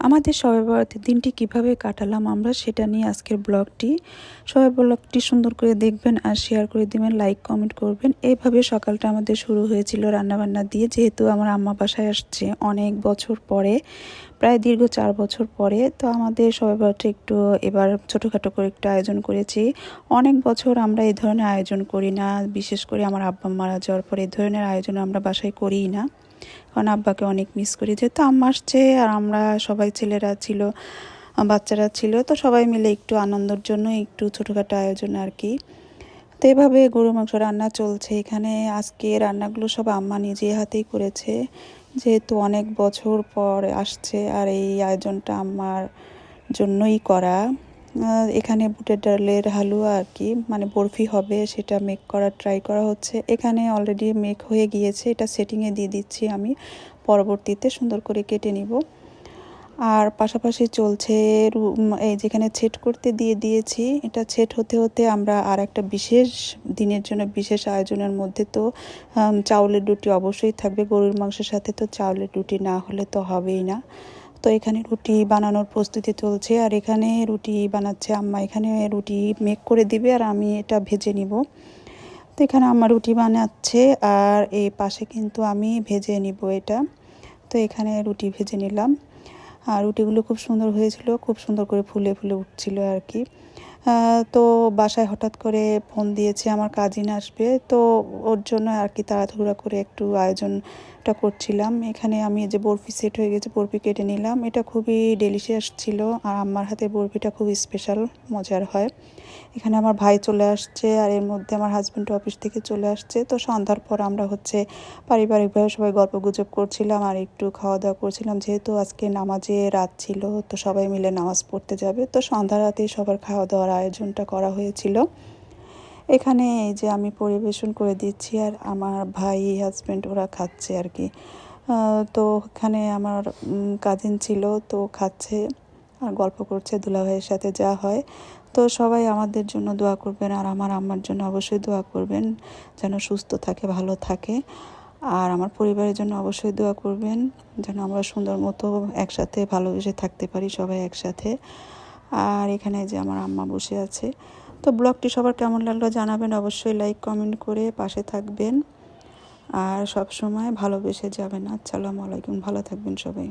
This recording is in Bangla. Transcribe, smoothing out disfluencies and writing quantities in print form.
আমাদের শবে বরাতের দিনটি কিভাবে কাটালাম আমরা সেটা নিয়ে আজকের ব্লগটি। সবাই ব্লগটি সুন্দর করে দেখবেন আর শেয়ার করে দিবেন, লাইক কমেন্ট করবেন। এইভাবে সকালটা আমাদের শুরু হয়েছিল রান্নাবান্না দিয়ে, যেহেতু আমার আম্মা বাসায় আসছে অনেক বছর পরে, প্রায় দীর্ঘ 4 বছর পরে। তো আমাদের শবে বরাতে একটু এবার ছোটোখাটো করে একটু আয়োজন করেছি। অনেক বছর আমরা এই ধরনের আয়োজন করি না, বিশেষ করে আমার আব্বা মারা যাওয়ার পর এই ধরনের আয়োজন আমরা বাসায় করিই না, কারণ আব্বাকে অনেক মিস করি। যেহেতু আম্মা আসছে আর আমরা সবাই ছেলেরা ছিল, বাচ্চারা ছিল, তো সবাই মিলে একটু আনন্দের জন্য একটু ছোটোখাটো আয়োজন আর কি। তো এভাবে গরু মাংস রান্না চলছে এখানে। আজকে রান্নাগুলো সব আম্মা নিজে হাতেই করেছে, যেহেতু অনেক বছর পর আসছে আর এই আয়োজনটা আম্মার জন্যই করা। এখানে বুটের ডালের হালুয়া আর কি, মানে বরফি হবে, সেটা মেক করার ট্রাই করা হচ্ছে। এখানে অলরেডি মেক হয়ে গিয়েছে, এটা সেটিংয়ে দিয়ে দিচ্ছি আমি, পরবর্তীতে সুন্দর করে কেটে নিব। আর পাশাপাশি চলছে এই যেখানে ছেট করতে দিয়ে দিয়েছি, এটা ছেট হতে হতে আমরা আর একটা বিশেষ দিনের জন্য বিশেষ আয়োজনের মধ্যে তো চাউলের রুটি অবশ্যই থাকবে। গরুর মাংসের সাথে তো চাউলের রুটি না হলে তো হবেই না। তো এখানে রুটি বানানোর প্রস্তুতি চলছে আর এখানে রুটি বানাচ্ছে আম্মা। এখানে রুটি মেক করে দিবে আর আমি এটা ভেজে নিব। তো এখানে আম্মা রুটি বানাচ্ছে আর এই পাশে কিন্তু আমি ভেজে নিব এটা। তো এখানে রুটি ভেজে নিলাম আর রুটিগুলো খুব সুন্দর হয়েছিল, খুব সুন্দর করে ফুলে ফুলে উঠছিল আর কি। তো বাসায় হঠাৎ করে ফোন দিয়েছে, আমার কাজিন আসবে, তো ওর জন্য আর কি তাড়াহুড়া করে একটু আয়োজনটা করছিলাম। এখানে আমি যে বরফি সেট হয়ে গেছে, বরফি কেটে নিলাম। এটা খুবই ডেলিশিয়াস ছিল আর আমার হাতে বরফিটা খুব স্পেশাল, মজার হয়। এখানে আমার ভাই চলে আসছে আর এর মধ্যে আমার হাজব্যান্ড অফিস থেকে চলে আসছে। তো সন্ধ্যার পর আমরা পারিবারিকভাবে সবাই গল্পগুজব করছিলাম আর একটু খাওয়া দাওয়া করছিলাম, যেহেতু আজকে নামাজে রাত ছিল, তো সবাই মিলে নামাজ পড়তে যাবে। তো সন্ধ্যা রাতেই সবার খাওয়া দাওয়ার আয়োজনটা করা হয়েছিল। এখানে এই যে আমি পরিবেশন করে দিচ্ছি আর আমার ভাই হাজব্যান্ড ওরা খাচ্ছে আর কি। তো এখানে আমার কাজিন ছিল, তো খাচ্ছে আর গল্প করছে দুলাভাইয়ের সাথে, যা হয়। তো সবাই আমাদের জন্য দোয়া করবেন আর আমার আম্মার জন্য অবশ্যই দোয়া করবেন, যেন সুস্থ থাকে, ভালো থাকে। আর আমার পরিবারের জন্য অবশ্যই দোয়া করবেন, যেন আমরা সুন্দর মতো একসাথে ভালোবেসে থাকতে পারি সবাই একসাথে। আর এখানে যে আমার আম্মা বসে আছে। তো ব্লগটি সবার কেমন লাগলো জানাবেন, অবশ্যই লাইক কমেন্ট করে পাশে থাকবেন আর সব সময় ভালোবেসে যাবেন। আসসালামু আলাইকুম, ভালো থাকবেন সবাই।